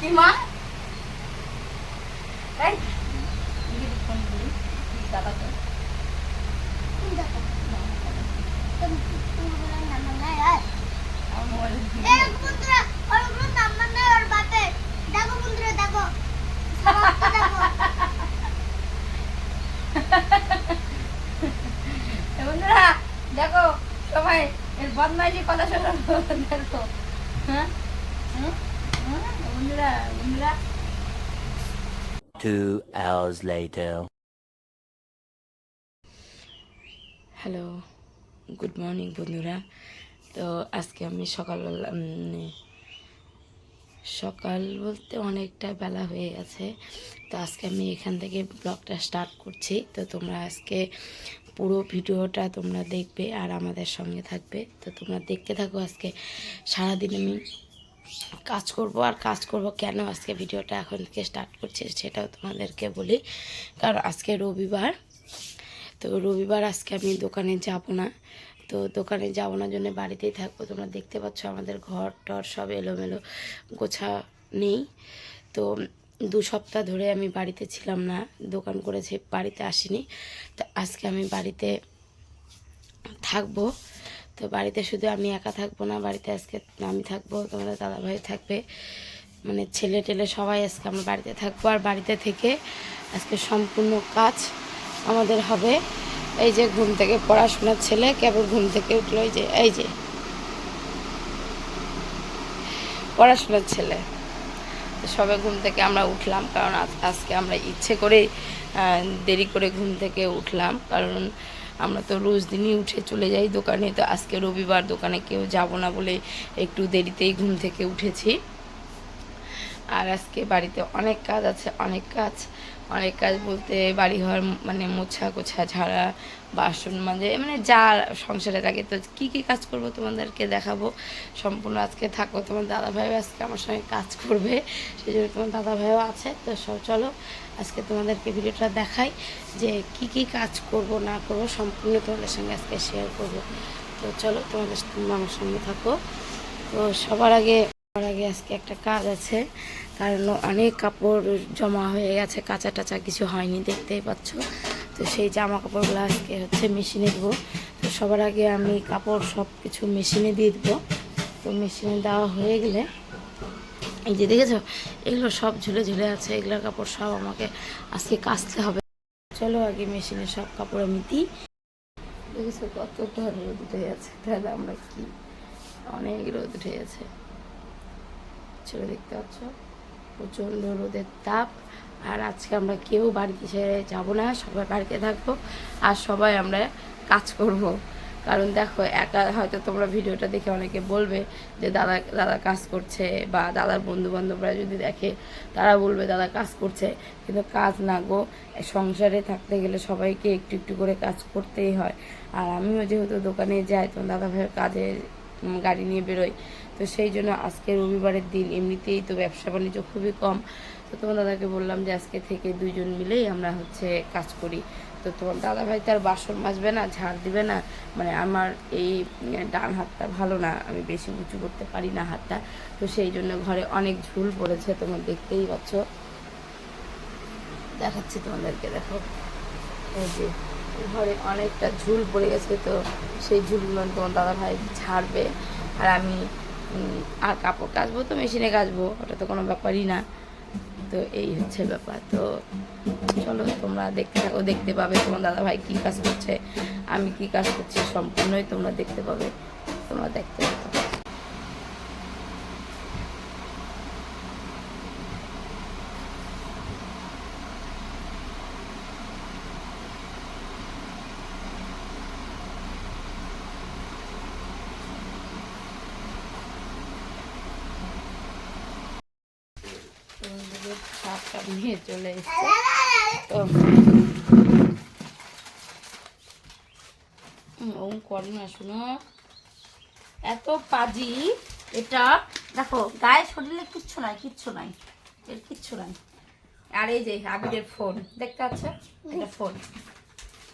কি মা এই দাদা তো বন্ধুরা দেখো সবাই এর বদমাইশি কথা শোনো দেখো হ্যাঁ বন্ধুরা বন্ধুরা 2 hours later. Hello good morning বন্ধুরা। তো আজকে আমি সকাল বলতে অনেকটা বেলা হয়ে গেছে। তো আজকে আমি এখান থেকে ব্লগটা স্টার্ট করছি। তো তোমরা আজকে পুরো ভিডিওটা তোমরা দেখবে আর আমাদের সঙ্গে থাকবে। তো তোমরা দেখতে থাকো। আজকে সারাদিন আমি কাজ করব আর কাজ করব কেন আজকে ভিডিওটা এখন থেকে স্টার্ট করছি সেটাও তোমাদেরকে বলি। কারণ আজকে রবিবার, তো রবিবার আজকে আমি দোকানে যাব না। তো দোকানে যাব না জন্য বাড়িতেই থাকবো। তোমরা দেখতে পাচ্ছ আমাদের ঘর টর সব এলোমেলো, গোছা নেই। তো 2 সপ্তাহ ধরে আমি বাড়িতে ছিলাম না, দোকান করেছি, বাড়িতে আসিনি। তো আজকে আমি বাড়িতে থাকবো। তো বাড়িতে শুধু আমি একা থাকবো না, বাড়িতে আজকে আমি থাকবো, তোমাদের দাদাভাই থাকবে, মানে ছেলে টেলে সবাই আজকে আমরা বাড়িতে থাকবো। আর বাড়িতে থেকে আজকে সম্পূর্ণ কাজ আমাদের হবে। এই যে ঘুম থেকে পড়াশোনার ছেলে কেবল ঘুম থেকে উঠলো, এই যে পড়াশোনার ছেলে। তো সবে ঘুম থেকে আমরা উঠলাম, কারণ আজকে আমরা ইচ্ছে করে দেরি করে ঘুম থেকে উঠলাম, কারণ আমরা তো রোজ দিনই উঠে চলে যাই দোকানে। তো আজকে রবিবার দোকানে কেউ যাব না বলে একটু দেরিতেই ঘুম থেকে উঠেছি। আর আজকে বাড়িতে অনেক কাজ আছে, অনেক কাজ বলতে বাড়িঘর মানে মোছা কোছা ঝাড়া বাসন মাজে, মানে যা সংসারে থাকে। তো কী কী কাজ করব তোমাদেরকে দেখাবো। সম্পূর্ণ আজকে থাকো। তোমার দাদাভাইও আজকে আমার সঙ্গে কাজ করবে, সেই জন্য তোমার দাদাভাইও আছে। তো সব চলো আজকে তোমাদেরকে ভিডিওটা দেখাই যে কি কি কাজ করব না করব, সম্পূর্ণ তোমাদের সঙ্গে আজকে শেয়ার করব। তো চলো তোমরা আমার সঙ্গে থাকো। তো সবার আগে আজকে একটা কাজ আছে, কারণ অনেক কাপড় জমা হয়ে গেছে, কাঁচা টাচা কিছু হয়নি, দেখতেই পাচ্ছ। তো সেই জামা কাপড়গুলো আজকে হচ্ছে মেশিনে দেবো। তো সবার আগে আমি কাপড় সব কিছু মেশিনে দিয়ে দেবো। তো মেশিনে দেওয়া হয়ে গেলে এই যে দেখেছো এগুলো সব ঝুলে ঝুলে আছে, এগুলোর কাপড় সব আমাকে আজকে কাচতে হবে। চলো আগে মেশিনে সব কাপড় আমি দিই। দেখেছো কতটা রোদ উঠে গেছে, তাহলে আমরা কি অনেক রোদ উঠে গেছে, চলো দেখতে পাচ্ছ প্রচণ্ড রোদের তাপ। আর আজকে আমরা কেউ বাড়িতে ছেড়ে যাবো না, সবাই বাড়িতে থাকবো আর সবাই আমরা কাজ করব। কারণ দেখো একা হয়তো তোমরা ভিডিওটা দেখে অনেকে বলবে যে দাদা কাজ করছে, বা দাদার বন্ধুবান্ধবরা যদি দেখে তারা বলবে দাদা কাজ করছে, কিন্তু কাজ না গো। সংসারে থাকতে গেলে সবাইকে একটু একটু করে কাজ করতেই হয়। আর আমিও যেহেতু দোকানে যাই, তো দাদাভাইয়ের কাজে গাড়ি নিয়ে বেরোই, তো সেই জন্য আজকে রবিবারের দিন, এমনিতেই তো ব্যবসা বাণিজ্য খুবই কম। তো তোমার দাদাকে বললাম যে আজকে থেকে 2 জন মিলেই আমরা হচ্ছে কাজ করি। তো তোমার দাদাভাই তার বাসন মাজবে না, ঝাড় দিবে না, মানে আমার এই ডান হাতটা ভালো না, আমি বেশি উঁচু করতে পারি না হাতটা। তো সেই জন্য ঘরে অনেক ঝুল পড়েছে, তোমরা দেখতেই পাচ্ছ, দেখাচ্ছি তোমাদেরকে, দেখো এই যে ঘরে অনেকটা ঝুল পড়ে গেছে। তো সেই ঝুলগুলো তোমার দাদাভাই ঝাড়বে, আর আমি আর কাপড় কাচবো তো মেশিনে কাচবো, ওটা তো কোনো ব্যাপারই না। তো এই হচ্ছে ব্যাপার। তো চলো তোমরা দেখতে থাকো, দেখতে পাবে তোমার দাদাভাই কী কাজ করছে, আমি কী কাজ করছি, সম্পূর্ণই তোমরা দেখতে পাবে। তোমরা দেখতে থাকো। শাকটা নিয়ে চলে এসছে, তো করে না শুনো, এত পাজি এটা। দেখো গায়ে শরীরে কিচ্ছু নাই, এর কিচ্ছু নাই। আর এই যে আবিরের ফোন দেখতে পাচ্ছ, এটা ফোন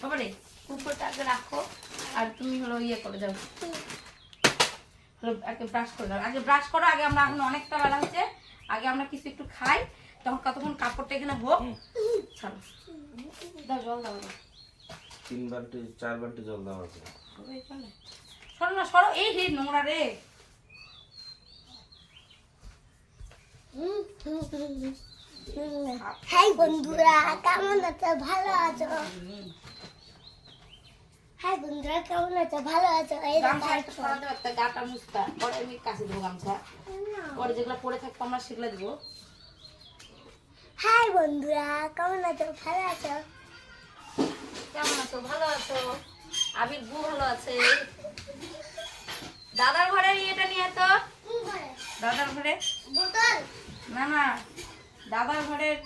বাবারে, কুকুরটা আগে রাখো, আর তুমি হলো ইয়ে করে যাও, হলো আগে ব্রাশ করে দাও, আগে ব্রাশ করো, আগে আমরা এখন অনেকটা বেলা হচ্ছে, আগে আমরা কিছু একটু খাই, তখন কতক্ষণ কাপড়টা এখানে হোক। ছাড়ো, দাও জল দাও, 3 বালতি 4 বালতি জল দেওয়া আছে। সরো না, সরো, এই রে নোংরা রে। হাই বন্ধুরা, কেমন আছো? ভালো আছো? হাই বন্ধুরা, কেমন আছো? ভালো আছো? এই গামছা একটু সরাতে পারতে, গাটা মুছতা, পরে আমি কাছে দেবো গামছা, পরে যেগুলো পরে থাকতো আমরা সেগুলো দেবো। হাই বন্ধুরা, কেমন আছো? ভালো আছো? কেমন আছো? ভালো আছো? আবির বউ ভালো আছে? দাদার ঘরের ইয়েটা নিয়ে তো, দাদার ঘরে বোতল না না, দাদার ঘরের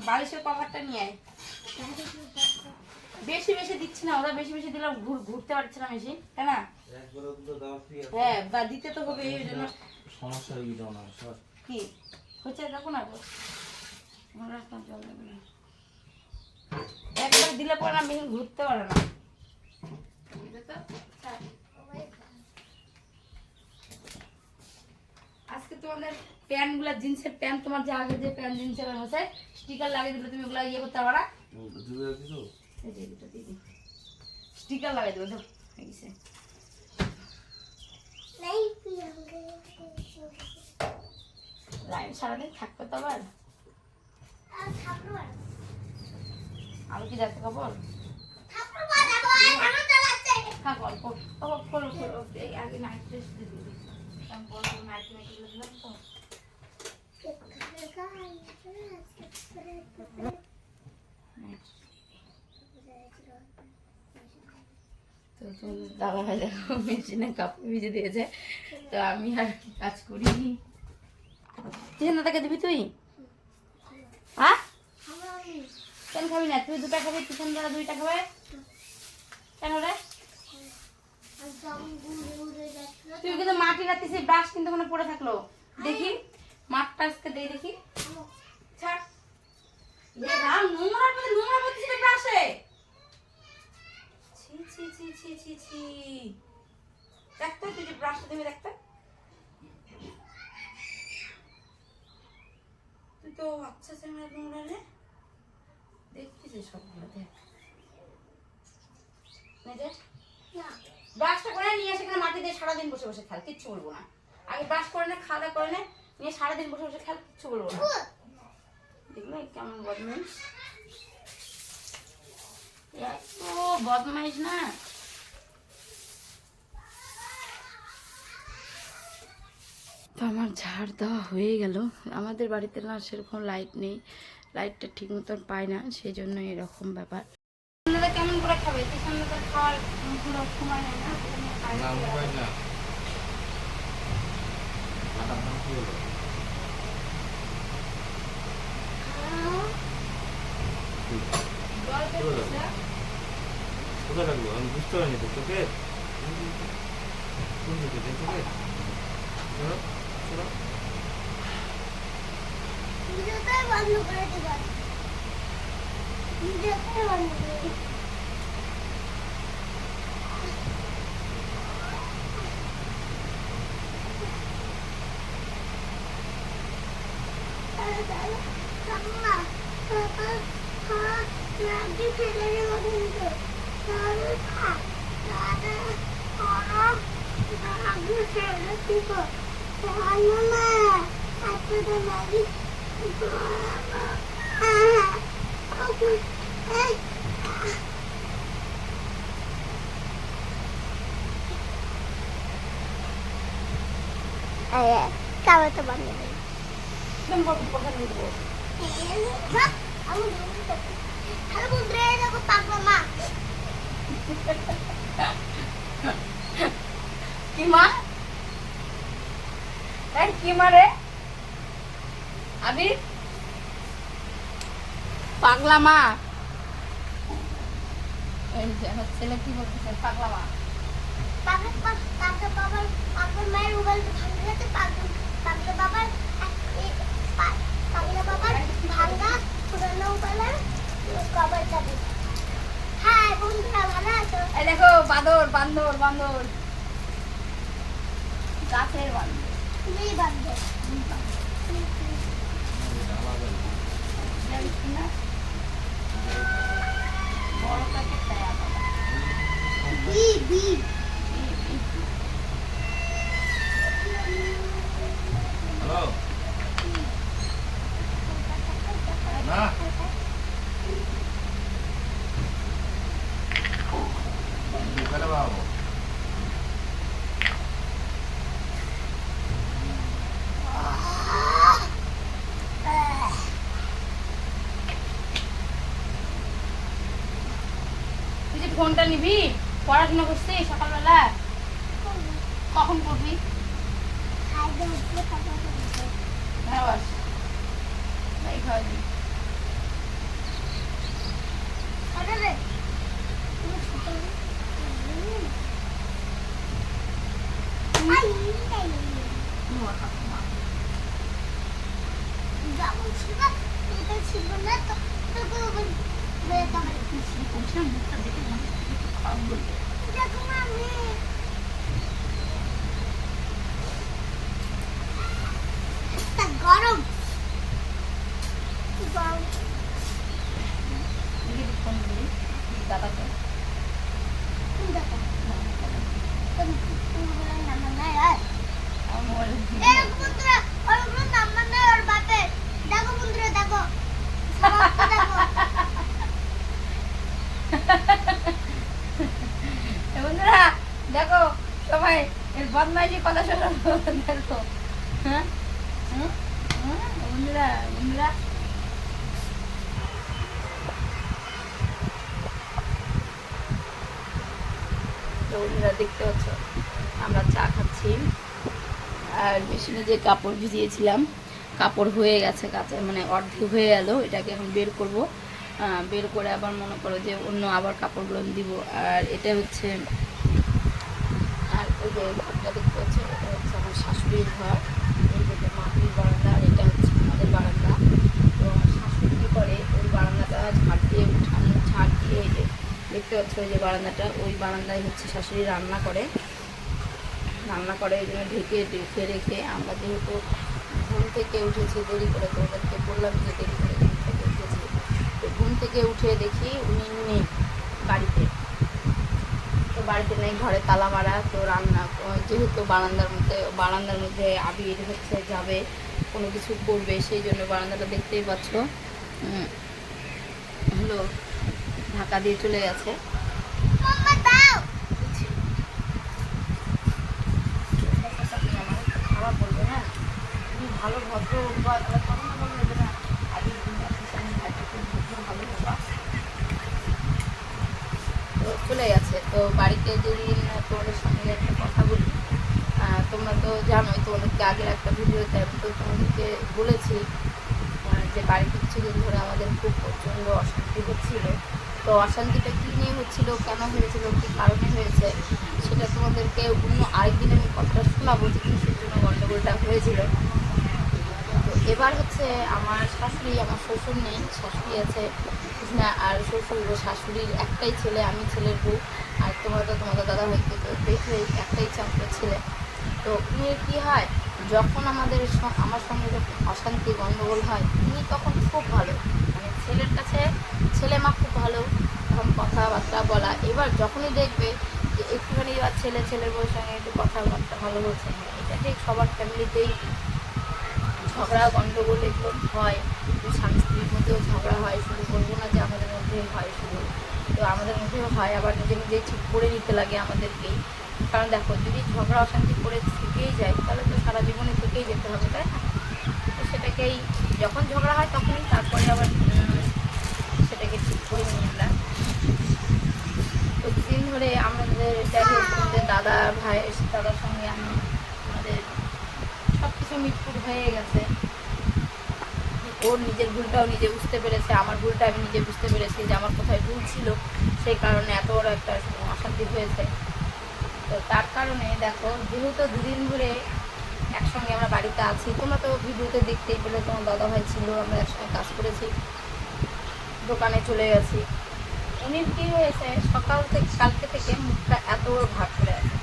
বালিশের কভারটা নিয়ে আয়। বেশি বেশি দিচ্ছি না, ওরা বেশি বেশি দিলে ঘুরতে পারছে না বেশি, তাই না? একবারে দুটো দেওয়া ফ্রি আছে। হ্যাঁ, বা দিতে তো হবে, এই জন্য। সমস্যা হয়ে যাও না সর। কি হচ্ছে দেখো না গো, আমরা এখন জল দেবে না, একবার দিলে পরে না মেহিন ঘুরতে পারে না। দিবে তো? ছাড়। আজকে তোমাদের প্যান্টগুলো, জিন্সের প্যান্ট, তোমার যে আগে যে প্যান্ট জিন্সের হচ্ছে স্টিকার লাগিয়ে দিলে তুমি ওগুলো ইয়ে করতে পারো। দুটো দিছো? এই যে দুটো দিদি স্টিকার লাগাই দেবো, ধর হয়ে গেছে। নাই প্রিয়াঙ্কা, লাইন সারাদিন থাকবে তো আবার, আর থাপড় আমি কি যাতে খবর থাপড় বাজাবো, এখন চালাচ্ছে। হ্যাঁ গল্প করো, এই আগে নাইট ড্রেস দিয়ে দিবি, আমি বড় নাইট মেয়েগুলো দিলাম তো। তো তোমাদের দাদা ভাই দেখো মেশিনে কাপড় ভিজে দিয়েছে, তো আমি আর কি কাজ করি। চিকেন দাদাকে দিবি তুই? হ্যাঁ কেন খাবি না? তুই 2টা খাবি, চিকেন দাদা 2টা খাবে কেন রে? তুই কিন্তু মাটি রাখতে, সেই ব্রাশ কিন্তু ওখানে পড়ে থাকলো, দেখি মাঠটা আজকে দেই দেখি। ছাড়, নোংরা নোংরা পড়তেছে ব্রাশে। ছি ছি ছি ছি ছি ছি, দেখতে তুই যে ব্রাশটা দেবে, দেখতে তুই তো আচ্ছা চেংড়া নোংরা রে, দেখতেছিস সবগুলো, দেখ ব্রাশটা করে নিয়ে এসে এখানে মাটি দিয়ে সারাদিন বসে বসে খেল, কিচ্ছু বলবো না। আগে ব্রাশ করে নে, খাওয়া দাওয়া করে নে, নিয়ে সারাদিন বসে বসে খেল, কিচ্ছু বলবো না। দেখলে কেমন বদমাইশ, এত বদমাইশ না। তো আমার ঝাড় দেওয়া হয়ে গেল। আমাদের বাড়িতে না সেরকম লাইট নেই, লাইটটা ঠিক মতন পায় না, সেই জন্য এরকম ব্যাপার। আপনারা কেমন করে খাবে? কিষানদার খাওয়ার পুরো সময় নেই না, না মোবাইল না। আটা ভাঙ কি হলো? কোথায় লাগলো? আমি বুঝতে পারিনি তো। তোকে কোন দিকে দেখে? চলো চলো। ভিডিওটা বন্ধ করে দিবা, ভিডিওটা বন্ধ করে দিবা। Mama, Papa, lagi filmnya begitu. Lalu ada orang lagi film itu. Mama, aku udah lagi. Aku, Ayah, kamu teman ini. Halo Bundre, aku Papa Ma. কি মা? এই কি মারে? আবি পাগলা মা, এই যে আমার ছেলে কি বলতেছে, পাগলা মা। পাগলা বাবার মায়ের মোবাইল ভাঙা গেছে, পাগলা বাবার ভাঙা পুরানো মোবাইলের কভার চাবি। হ্যাঁ বন্ধুরা, ভালো আছো? এই দেখো বাঁদর বান্দর বান্দর গাছের বান্দর তুমি বাঁধবে জানিস না বড় প্যাকেটটা আলাদা বি বি হ্যালো না বিকালে বাবু তুই যে ফোনটা নিবি পড়াশোনা করছিস সকালবেলা কখন করবি খাইতে হচ্ছে খাবার হ্যাঁ বাস তাই খাওয়াবি আরে রে তুমি ছোট আই যেমন ছিল এটা ছিল না তো তোকে ওখানে বেরোতে হবে দেখো না আমি তা গরম গরম ফোন দিবি দাদাকে তুমি দেখো তুমি বলে নাম্বার নাই আর আমার মোবাইলে এরকম বন্ধুরা ওরগুলো নাম্বার নাই ওর বাপের দেখো বন্ধুরা দেখো সমাপ্ত দেখো বন্ধুরা দেখো সবাই এর বদমাইশি কথা শোনো দেখো হ্যাঁ বন্ধুরা বন্ধুরা তো বন্ধুরা দেখতে পাচ্ছ আমরা চা খাচ্ছি আর মেশিনে যে কাপড় ভিজিয়েছিলাম কাপড় হয়ে গেছে কাঁচা মানে অর্ধেক হয়ে গেল এটাকে এখন বের করব বের করে আবার মনে করো যে অন্য আবার কাপড়গুলো দিব আর এটা হচ্ছে আর ওই যে ঘরটা দেখতে পাচ্ছ এটা হচ্ছে আমার শাশুড়ির ঘর এই যে মাটির বারান্দা আর এটা হচ্ছে আমাদের বারান্দা তো আমার শাশুড়ি কী করে ওই বারান্দাটা ঝাড় দিয়ে উঠানো ঝাড় দিয়ে এই যে দেখতে পাচ্ছ ওই যে বারান্দাটা ওই বারান্দায় হচ্ছে শাশুড়ি রান্না করে এই জন্য ঢেকে রেখে আমরা যেহেতু ঘুম থেকে উঠেছি দেরি করে তোমাদেরকে বললাম যে দেরি করে ঘুম থেকে উঠেছি তো ঘুম থেকে উঠে দেখি উনি নেই বাড়িতে তো বাড়িতে নেই ঘরে তালা মারা তো রান্না যেহেতু বারান্দার মধ্যে আবির হচ্ছে যাবে কোনো কিছু করবে সেই জন্য বারান্দাটা দেখতেই পাচ্ছ হলো ঢাকা দিয়ে চলে গেছে মাম্মা দাও খারাপ বলবে হ্যাঁ তুমি ভালো ভদ্র বা কথা না বলবে না আগে ভালো হবা তো চলে গেছে তো বাড়িতে যেদিন তোমাদের সঙ্গে একটা কথা বলি তোমরা তো জানোই তোমাদেরকে আগের একটা ভিডিওতে আমি তো তোমাদেরকে বলেছি যে বাড়িতে কিছুদিন ধরে আমাদের খুব প্রচণ্ড অশান্তি হচ্ছিল তো অশান্তিটা কী নিয়ে হচ্ছিল কেন হয়েছিল কী কারণে হয়েছে সেটা তোমাদেরকে অন্য আরেকদিন আমি কথাটা শোনাবো যে কিসের জন্য গণ্ডগোলটা হয়েছিল তো এবার হচ্ছে আমার শাশুড়ি আমার শ্বশুর নেই শাশুড়ি আছে না আর শাশুড়ির একটাই ছেলে আমি ছেলের বউ আর তোমাদের দাদা ভাইকে তো দেখলেই একটাই চাকরি ছেলে তো মেয়ের কী হয় যখন আমার সঙ্গে যখন অশান্তি গণ্ডগোল হয় তিনি তখন খুব ভালো মানে ছেলের কাছে ছেলে মা খুব ভালো তখন কথাবার্তা বলা এবার যখনই দেখবে যে একটুখানি এবার ছেলের বউয়ের সঙ্গে একটু কথাবার্তা ভালো হচ্ছে না এটা ঠিক সবার ফ্যামিলিতেই ঝগড়া গণ্ডগোল এগুলো হয় স্বামী স্ত্রীর মধ্যেও ঝগড়া হয় শুধু বলবো না যে আমাদের মধ্যে হয় শুধু তো আমাদের মধ্যেও হয় আবার নিজেই ঠিক করে নিতে লাগে আমাদেরকেই কারণ দেখো যদি ঝগড়া অশান্তি করে থেকেই যায় তাহলে তো সারা জীবনে থেকেই যেতে হবে তাই না তো সেটাকেই যখন ঝগড়া হয় তখনই তারপরে আবার সেটাকে ঠিক করে নিয়ে নিলাম তো দিন ধরে আমাদের দাদা ভাইয়ের দাদার সঙ্গে আমাদের সব কিছু মিটকুট হয়ে গেছে ওর নিজের ভুলটাও নিজে বুঝতে পেরেছে আমার ভুলটা আমি নিজে বুঝতে পেরেছি যে আমার কোথায় ভুল ছিল সেই কারণে এত বড় একটা অশান্তি হয়েছে তো তার কারণে দেখো যেহেতু দুদিন ধরে একসঙ্গে আমরা বাড়িতে আছি তোমরা তো ভিডিওতে দেখতেই পেলে তোমার দাদা ভাই ছিল আমরা একসঙ্গে কাজ করেছি দোকানে চলে গেছি উনি কি হয়েছে সকাল থেকে কালকে থেকে মুখটা এত বড় ভার করে আছে।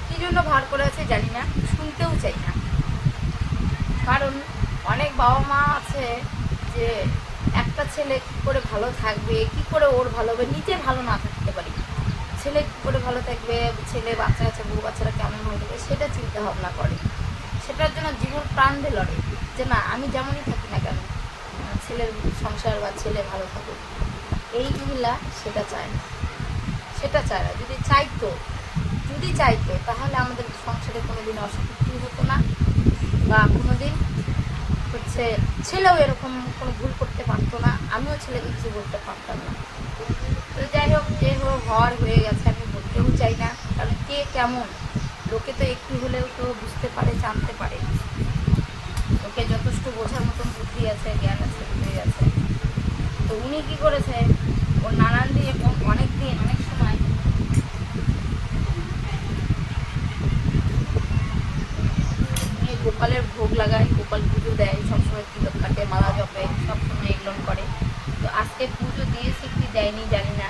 কী জন্য ভার করে আছে জানি না, শুনতেও চাই না। কারণ অনেক বাবা মা আছে যে একটা ছেলে কী করে ভালো থাকবে, কী করে ওর ভালো হবে, নিজে ভালো না থাকতে পারি, ছেলে কী করে ভালো থাকবে, ছেলে বাচ্চা আছে বউ বাচ্চারা কেমন হয়ে যাবে সেটা চিন্তা ভাবনা করে, সেটার জন্য জীবন প্রাণ দিয়ে লড়ে যে না আমি যেমনই থাকি না কেন ছেলের সংসার বা ছেলে ভালো থাকুক। এই মহিলা সেটা চায় না, সেটা চায় না। যদি চাইতো তাহলে আমাদের সংসারে কোনোদিন অশান্তি হতো না, বা কোনোদিন হচ্ছে ছেলেও এরকম কোনো ভুল করতে পারতো না, আমিও ছেলেকে কিছু বলতে পারতাম না। তো যাই হোক, যে হোক হওয়ার হয়ে গেছে, আমি বলতেও চাই না। কারণ কে কেমন লোকে তো একটু হলেও তো বুঝতে পারে, জানতে পারে, ওকে যথেষ্ট বোঝার মতন বুদ্ধি আছে, জ্ঞান আছে, বুদ্ধি আছে। তো উনি কী করেছে, ওর নানান দিয়ে অনেক সময় গোপালের ভোগ লাগায়, গোপাল পুজো দেয়, সবসময় তিলক কাটে, মালা জপে, সবসময় এগুলো করে। তো আজকে পুজো দিয়েছে কি দেয়নি জানি না।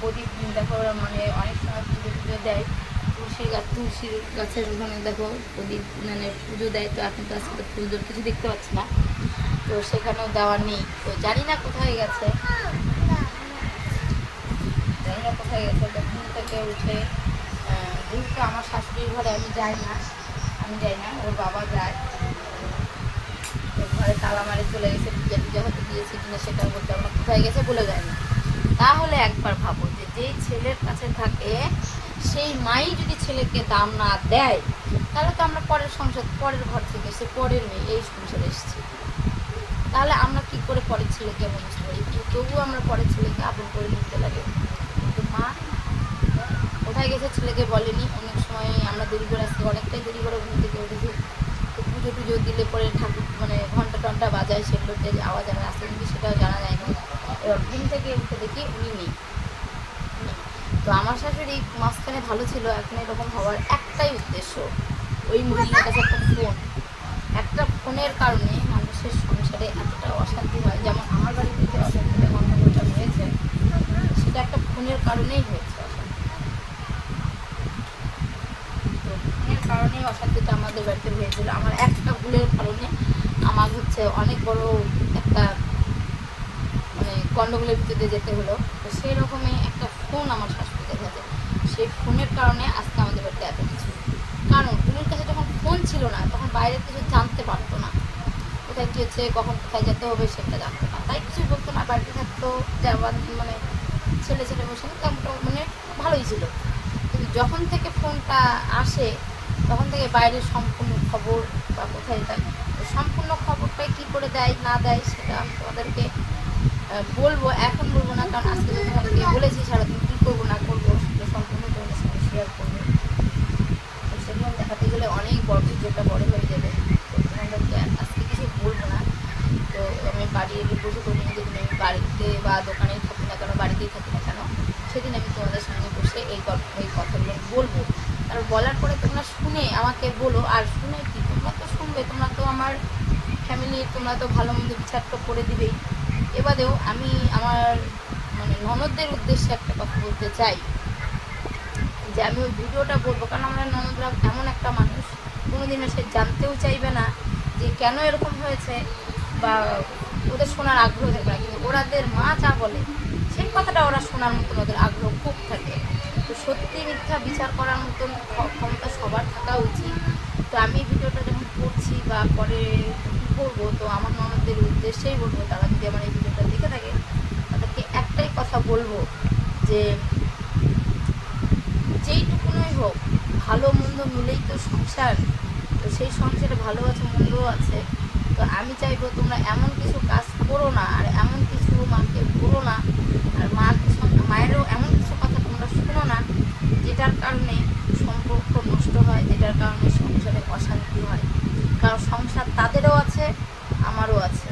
প্রদীপ দেখো মানে অনেক সময় পুজো দেয়, তুলসী গাছের ওখানে দেখো প্রদীপ মানে পুজো দেয়। তো এখন তো আজকে পুজোর কিছু দেখতে পাচ্ছি না, তো সেখানেও দেওয়া নেই। তো জানি না কোথায় গেছে, তো ঘুম থেকে উঠে যেহেতু আমার শাশুড়ির ঘরে আমি যাই না, ওর বাবা যায়, ওর ঘরে তালা মারে চলে গেছে, পূজা হতে দিয়েছে কিনা সেটা বলতে আমরা কোথায় গেছে বলে যায় না। তাহলে একবার ভাবো যে যেই ছেলের কাছে থাকে সেই মাই যদি ছেলেকে দাম না দেয়, তাহলে তো আমরা পরের ঘর থেকে সে পরের মেয়ে এই সংসারে এসেছি, তাহলে আমরা কি করে পরের ছেলেকে বুঝতে পারি? তবুও আমরা পরের ছেলেকে আপন করে নিতে লাগে। কিন্তু মা কোথায় গেছে ছেলেকে বলেনি। অনেক সময় আমরা দেরি করে আসছি, অনেকটাই দেরি করে ঘুম থেকে উঠেছি। তো পুজো দিলে পরে ঠাকুর মানে ঘন্টা বাজায়, সেগুলোতে আওয়াজ আমার আসতে কিন্তু সেটাও জানা যায়নি। এবার ঘুম থেকে উঠে দেখি উনি নেই। তো আমার শাশুড়ি মাঝখানে ভালো ছিল, এখন এরকম হওয়ার একটাই উদ্দেশ্য, ওই মহিলার কাছে একটা ফোনের কারণে মানুষের সংসারে এতটা অশান্তি হয়। যেমন আমার বাড়িতে যে অশান্তিটা গণ্ডগোলটা হয়েছে, সেটা একটা ফোনের কারণেই হয়েছে অশান্তি। তো ফোনের কারণেই অশান্তিটা আমাদের বাড়িতে হয়েছিল। আমার একটা ভুলের কারণে আমার হচ্ছে অনেক বড় একটা মানে গণ্ডগোলের ভিতরে যেতে হলো। তো সেই রকমই একটা ফোন আমার শাশুড়ির কাছে আছে, সেই ফোনের কারণে আজকে আমাদের বাড়িতে এত কিছু। কারণ উনির কাছে যখন ফোন ছিল না, তখন বাইরের কিছু জানতে পারতো না, কোথায় কী হচ্ছে, কখন কোথায় যেতে হবে সেটা জানতো না, তাই কিছু বলতো না। বাড়িতে থাকতো যাওয়ার মানে ছেলে বসে তেমন মানে ভালোই ছিল। কিন্তু যখন থেকে ফোনটা আসে, তখন থেকে বাইরের সম্পূর্ণ খবর বা কোথায় যায়, সম্পূর্ণ খবরটাই কী করে দেয় না দেয় সেটা আমি তোমাদেরকে বলবো, এখন বলবো না। কারণ আজকে তো তোমাদেরকে বলেছি সারাদিন কী করবো না করবো সেটা সম্পূর্ণ তোমাদের সঙ্গে শেয়ার করবো। তো সেগুলো দেখাতে গেলে অনেক বড় ভিডিওটা বড় হয়ে যাবে, তো তোমাদেরকে আজকে কিছু বলবো না। তো আমি বাড়ি এলে বসে করি না, যেদিন আমি বাড়িতে বা দোকানেই থাকি না কেন, বাড়িতেই থাকি না কেন, সেদিন আমি তোমাদের সঙ্গে বসে এই কথাগুলো বলবো। আর বলার পরে তোমরা শুনে আমাকে বলো। আর শুনে কি তোমরা তো শুনবে, তোমরা তো আমার ফ্যামিলি, তোমরা তো ভালো মন্দ বিচারটা করে দিবেই। এবারেও আমি আমার মানে ননদদের উদ্দেশ্যে একটা কথা বলতে চাই, যে আমি ওই ভিডিওটা বলবো। কারণ আমরা ননদরা এমন একটা মানুষ, কোনোদিনও সে জানতেও চাইবে না যে কেন এরকম হয়েছে, বা ওদের শোনার আগ্রহ থাকবে না। কিন্তু ওরাদের মা যা বলে সেই কথাটা ওরা শোনার মতন ওদের আগ্রহ খুব থাকে। তো সত্যি মিথ্যা বিচার করার মতন ক্ষমতা সবার থাকা উচিত। তো আমি ভিডিওটা যখন করছি বা পরে করবো, তো আমার ননদদের উদ্দেশ্যেই বলবো, তারা যদি আমার এই ভিডিওটা দেখে থাকে তাদেরকে একটাই কথা বলবো, যে যেইটুকুনই হোক ভালো মন্দ মিলেই তো সংসার। তো সেই সংসারে ভালো আছে মন্দও আছে। তো আমি চাইবো তোমরা এমন কিছু কাজ করো না, আর এমন কিছু মাকে বলো না, আর মায়েরও এমন কিছু কথা তোমরা শোনো না যেটার কারণে সম্পর্ক নষ্ট হয়, যেটার কারণে সংসারে অশান্তি হয়। কারণ সংসার তাদেরও আছে, আমারও আছে।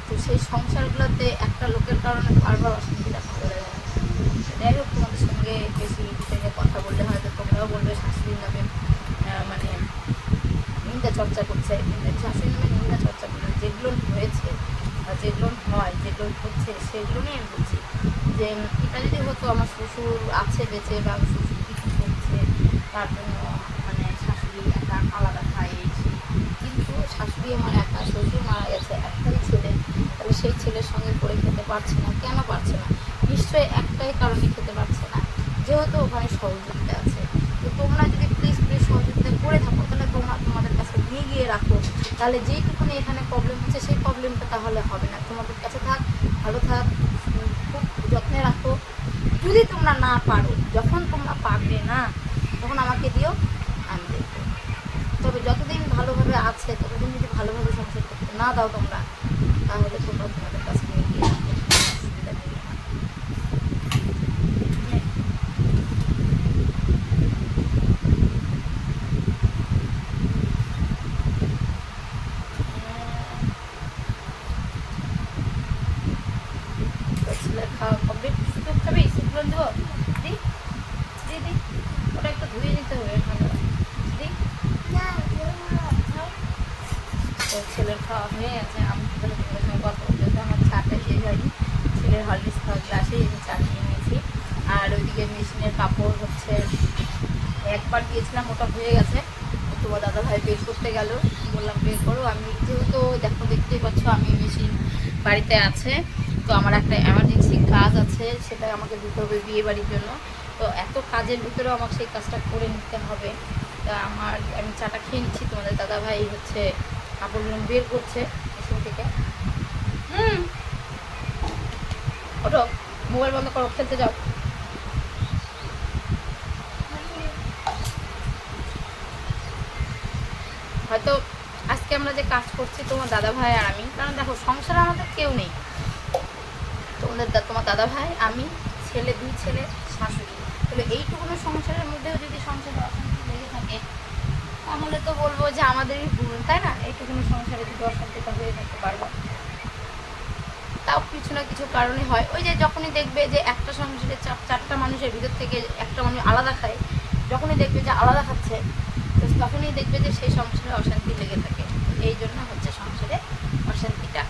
তো সেই সংসারগুলোতে একটা লোকের কারণে বারবার অশান্তিটা ভালো লাগে না। যাই হোক, তোমাদের সঙ্গে বেশি বিষয়ে কথা বললে হয়তো তোমরাও বলবে শাশুড়ির নামে মানে নিন্দা চর্চা করছে। শাশুড়ির নামে নিন্দা চর্চা করে যেগুলো হয়েছে বা যেগুলো হয়, যেটা এক্সপ্লোর করছে, সেগুলো নিয়ে আমি বলছি যে এটা যদি হতো আমার শ্বশুর আছে বেঁচে বা শ্বশুর কিছু করছে তার জন্য মানে শাশুড়ি একটা আলাদা খায় এই সেই। কিন্তু শাশুড়ি আমার একা, শ্বশুর মারা গেছে, একটাই ছেলে, তাহলে সেই ছেলের সঙ্গে করে খেতে পারছে না। কেন পারছে না? নিশ্চয়ই একটাই কারণে খেতে পারছে না, যেহেতু ওখানে সহযোগিতা আছে। তো তোমরা যদি প্লিজ সহযোগিতা করে থাকো তাহলে তোমরা তোমাদের কাছে নিয়ে গিয়ে রাখো, তাহলে যেইটুকুনি এখানে প্রবলেম হচ্ছে সেই প্রবলেমটা তাহলে হবে না। তোমাদের কাছে থাক, ভালো থাক, খুব যত্নে রাখো। যদি তোমরা না পারো, যখন তোমরা পারবে না তখন আমাকে দিও, আমি দেখবো। তবে যতদিন ভালোভাবে আছে ততদিন যদি ভালোভাবে সংসার করতে না দাও তোমরা, তাহলে তোমরা তোমাদের কাছে নিয়ে গিয়ে রাখো, অসুবিধা নেই। ছেলের খাওয়া কমপ্লিট, শুধু খাবে স্কুল দেবো দিদি, দিদি ওটা একটু ধুয়ে নিতে হবে ঠান্ডা দিদি। তো ছেলের খাওয়া হয়ে গেছে, আমি তাহলে তোমাদের সঙ্গে কথা বলতে আমার চাটা শেষ হয়নি। ছেলের হরলিক্স খাওয়া গ্লাসেই আমি চা নিয়ে নিয়েছি। আর ওইদিকে মেশিনের কাপড় হচ্ছে একবার দিয়েছিলাম, ওটা হয়ে গেছে। তোমার দাদাভাই বের করতে গেল, বললাম বের করো। আমি যেহেতু দেখতেই পাচ্ছ আমি মেশিন বাড়িতে আছে, তো আমার একটা এমার্জেন্সি কাজ আছে, সেটা আমাকে দিতে হবে বিয়ে বাড়ির জন্য। তো এত কাজের ভিতরেও আমাকে সেই কাজটা করে নিতে হবে। তা আমি চাটা খেয়ে নিচ্ছি। তোমাদের দাদাভাই হচ্ছে কাপড়গুলো বের করছে মেশিন থেকে। ওটো, মোবাইল বন্ধ করো, খেলতে যাও। হয়তো আজকে আমরা যে কাজ করছি তোমার দাদাভাই আর আমি, কারণ দেখো সংসারে আমাদের কেউ নেই, তোমার দাদাভাই, আমি, ছেলে, 2 ছেলে, শাশুড়ি। তাহলে এইটুকুনো সংসারের মধ্যেও যদি সংসারে অশান্তি লেগে থাকে তাহলে তো বলবো যে আমাদেরই ভুল, তাই না? এইটুকুনো সংসারে যদি অশান্তিটা হয়ে থাকতে পারবো, তাও কিছু না কিছু কারণে হয়। ওই যে যখনই দেখবে যে একটা সংসারে 4টা মানুষের ভিতর থেকে একটা মানুষ আলাদা খায়, যখনই দেখবে যে আলাদা খাচ্ছে তখনই দেখবে যে সেই সংসারে অশান্তি লেগে থাকে। এই জন্য হচ্ছে সংসারে অশান্তিটা।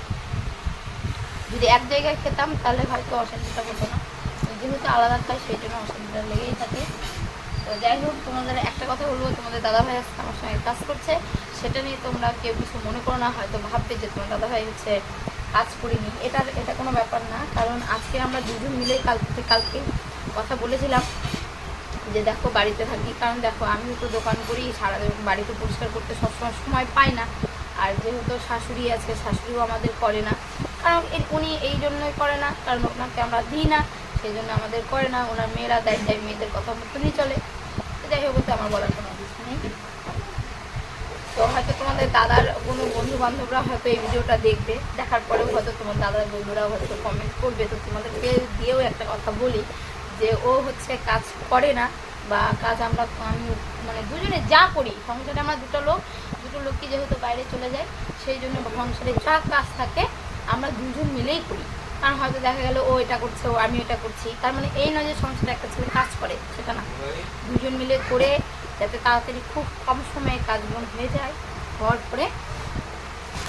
যদি এক জায়গায় খেতাম তাহলে হয়তো অশান্তিটা হতো না, যেহেতু আলাদা খাই সেই জন্য অশান্তিটা লেগেই থাকে। তো যাই হোক, তোমাদের একটা কথা বলবো, তোমাদের দাদাভাই আজকে আমার সঙ্গে কাজ করছে, সেটা নিয়ে তোমরা কেউ কিছু মনে করো না। হয়তো ভাববে যে তোমার দাদাভাই হচ্ছে কাজ করিনি, এটা কোনো ব্যাপার না। কারণ আজকে আমরা দুজন মিলেই কালকে কথা বলেছিলাম যে দেখো বাড়িতে থাকি, কারণ দেখো আমিও তো দোকান করি, সারা বাড়িতে পরিষ্কার করতে সবসময় সময় পাই না। আর যেহেতু শাশুড়ি আছে, শাশুড়িও আমাদের করে না, কারণ উনি এই জন্যই করে না, কারণ ওনাকে আমরা দিই না, সেই জন্য আমাদের করে না। ওনার মেয়েরা দেয়, মেয়েদের কথা মতনই চলে। যাই হোক, তো আমার বলার কোনো কিছু নেই। তো হয়তো তোমাদের দাদার কোনো বন্ধু বান্ধবরা হয়তো এই ভিডিওটা দেখবে, দেখার পরেও হয়তো তোমার দাদার বন্ধুরাও হয়তো কমেন্ট করবে। তো তোমাদেরকে দিয়েও একটা কথা বলি যে ও হচ্ছে কাজ করে না, বা কাজ আমি মানে দুজনে যা করি সংসারে, আমরা দুটো লোকই যেহেতু বাইরে চলে যায়, সেই জন্য সংসারে যা কাজ থাকে আমরা দুজন মিলেই করি। কারণ হয়তো দেখা গেল ও এটা করছে, ও আমি এটা করছি, তার মানে এই নয় যে সংসারে একটা ছেলে কাজ করে, সেটা না। দুজন মিলে করে যাতে তাড়াতাড়ি খুব কম সময়ে কাজগুলো হয়ে যায়, হওয়ার পরে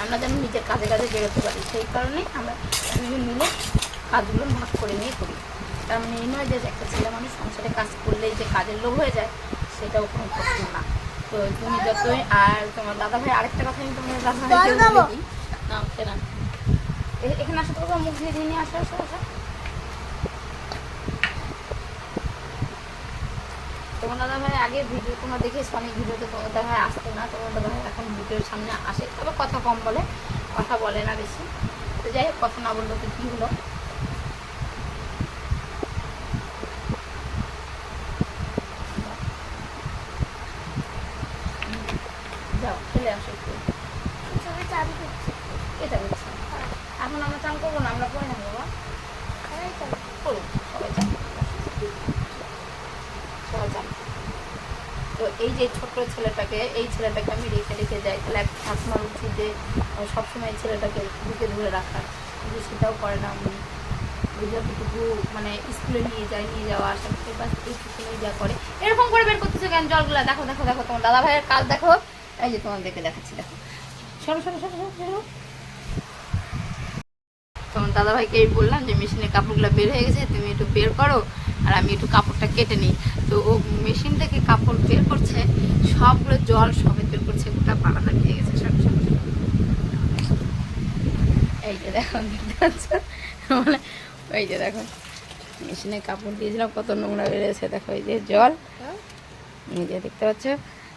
আমরা যেন নিজের কাজে বেরোতে পারি, সেই কারণেই আমরা দুজন মিলে কাজগুলো ভাগ করে নিয়ে করি। তার মানে এই নয় যে একটা ছেলে মানুষ সংসারে কাজ করলেই যে কাজের লোভ হয়ে যায়, সেটাও কোনো প্রশ্ন না। তো তুমি যতই, আর তোমার দাদাভাই আরেকটা কথা আমি তোমার দাদাভাইকে বলে দিই না, ওকে না, এখানে আসা তো মুখ দিয়ে নিয়ে আসা। তোমার দাদাভাই আগে ভিডিও তোমরা দেখেছো, অনেক ভিডিওতে তোমার দাদাভাই আসতো না, তোমার দাদাভাই এখন ভিডিওর সামনে আসে, তবে কথা কম বলে, কথা বলে না বেশি। তো যাই হোক, কথা না বললো তো কী হলো। যাও চলে আসো একটু। এটা বলছি এখন আমরা চান করবো না, আমরা পরে না বাবা করুন, সবাই চান, সবাই চান। তো এই যে ছোট্ট ছেলেটাকে, এই ছেলেটাকে আমি রেখে যাই, তাহলে একটা শাশুমার উচিত যে সবসময় ছেলেটাকে বুকে ধরে রাখার, কিন্তু সেটাও করে না উনি। যতটুকু মানে স্কুলে নিয়ে যাওয়া আসা থেকে বাস এইটুকু যা করে। এরকম করে বের করতেছে কেন জলগুলা? দেখো তোমার দাদা ভাইয়ের কাজ দেখো, এই যে তোমাদেরকে দেখাচ্ছি, দেখো, সরো। তখন দাদাভাইকে আমি বললাম যে মেশিনের কাপড়গুলো বের হয়ে গেছে, তুমি একটু বের করো আর আমি একটু কাপড়টা কেটে নিই। তো ও মেশিন থেকে কাপড় বের করছে, সবগুলো জল সবে বের করছে, গোটা বারান্দা খেয়ে গেছে সব সব। এই যে দেখুন দেখতে পাচ্ছ, মানে ওই যে দেখো মেশিনে কাপড় দিয়েছিলাম কত নোংরা বেরিয়েছে, দেখো এই যে জল, এই যে দেখতে পাচ্ছ।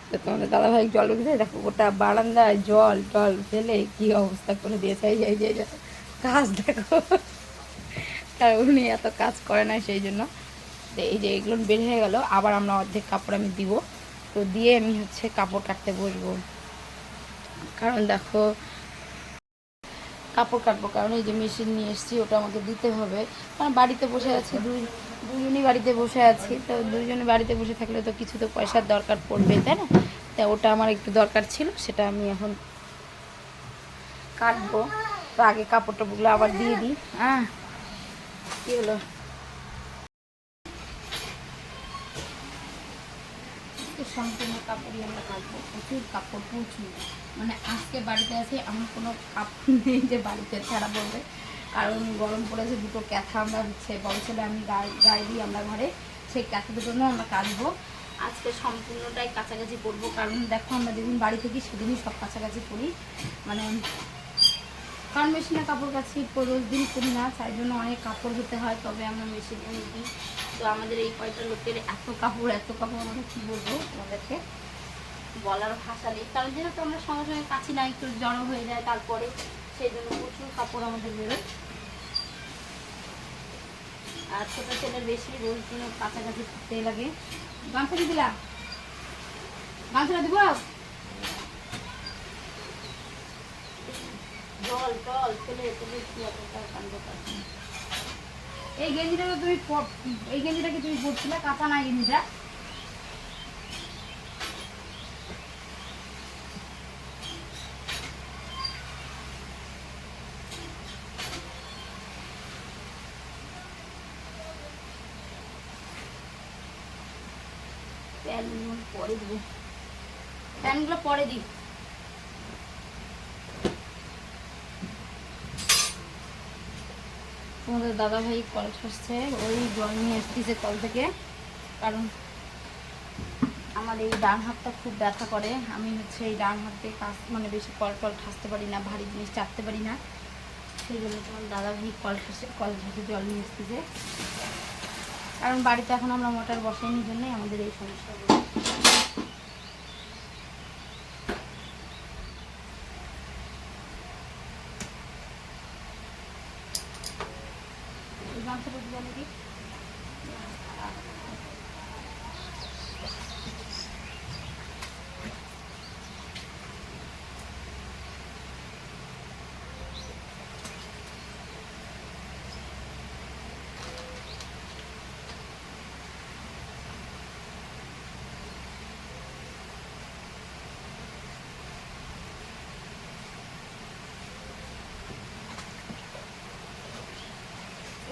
তো তোমাদের দাদাভাই জল উঠেছে, দেখো গোটা বারান্দায় জল টল ফেলে কি অবস্থা করে দিয়েছে। এই যে কাজ দেখো, কারণ উনি এত কাজ করে না সেই জন্য। তো এই যে এগুলো বের হয়ে গেল, আবার আমরা অর্ধেক কাপড় আমি দিব, তো দিয়ে আমি হচ্ছে কাপড় কাটতে বসবো। কারণ দেখো কাপড় কাটবো, কারণ এই যে মেশিন নিয়ে এসেছি ওটা আমাকে দিতে হবে, কারণ বাড়িতে বসে আছি, দুজনই বাড়িতে বসে আছি। তো দুজনে বাড়িতে বসে থাকলে তো কিছু তো পয়সার দরকার পড়বে, তাই না? তা ওটা আমার একটু দরকার ছিল, সেটা আমি এখন কাটবো। তো আগে কাপড় টাপড়গুলো আবার দিয়ে দিই। হ্যাঁ কী হলো, সম্পূর্ণ কাপড়ই আমরা কাটবো, প্রচুর কাপড় প্রচুর, মানে আজকে বাড়িতে আছে এমন কোনো কাপড় নেই যে বাড়িতে ছাড়া পড়বে। কারণ গরম পড়েছে, দুটো ক্যাথা আমরা হচ্ছে বড় ছেলে আমি গায়ে দিই আমরা ঘরে, সেই ক্যাথা দুটো আমরা কাচবো। আজকে সম্পূর্ণটাই কাছাকাছি করবো, কারণ দেখো আমরা যেদিন বাড়ি থেকে সেদিনই সব কাছাকাছি করি, মানে কারণ মেশিনে কাপড় কাছি রোজ দিন করি না, তাই জন্য অনেক কাপড় হতে হয়, তবে আমরা মেশিনে নিই। তো আমাদের এই কয়টা লোকের এত কাপড় আমরা কী বলবো আমাদেরকে বলার ভাষা নেই, কারণ যেহেতু আমরা সঙ্গে সঙ্গে কাছি না, একটু জড়ো হয়ে যায়, তারপরে সেই জন্য প্রচুর কাপড় আমাদের বেরোয়। আর ছোটো ছেলের বেশি রোজ দিন কাছাকাছি করতে লাগে। গামছা দিয়ে দিলাম, গামছাটা দিব, জল টল ফেলে ফেলে কি এতটা কাণ্ড করছে। এই গেঞ্জিটা তো তুমি এই গেঞ্জিটাকে তুমি পরছিলে, কাঁচা না গেঞ্জিটা? প্যান্টগুলো পরে দিব, প্যান্টগুলো পরে দিই। তোমাদের দাদাভাই কল ছাড়ছে, ওই জল নিয়ে এসেছে কল থেকে, কারণ আমার এই ডান হাতটা খুব ব্যথা করে। আমি হচ্ছে এই ডান হাত দিয়ে কাজ মানে বেশি কল টল ঠাসতে পারি না, ভারী জিনিস চাপতে পারি না, সেই জন্য তোমার দাদাভাই কল ঠাসে জল নিয়ে এসেছে। কারণ বাড়িতে এখন আমরা মোটর বসাইনি জন্যই আমাদের এই সমস্যাগুলো।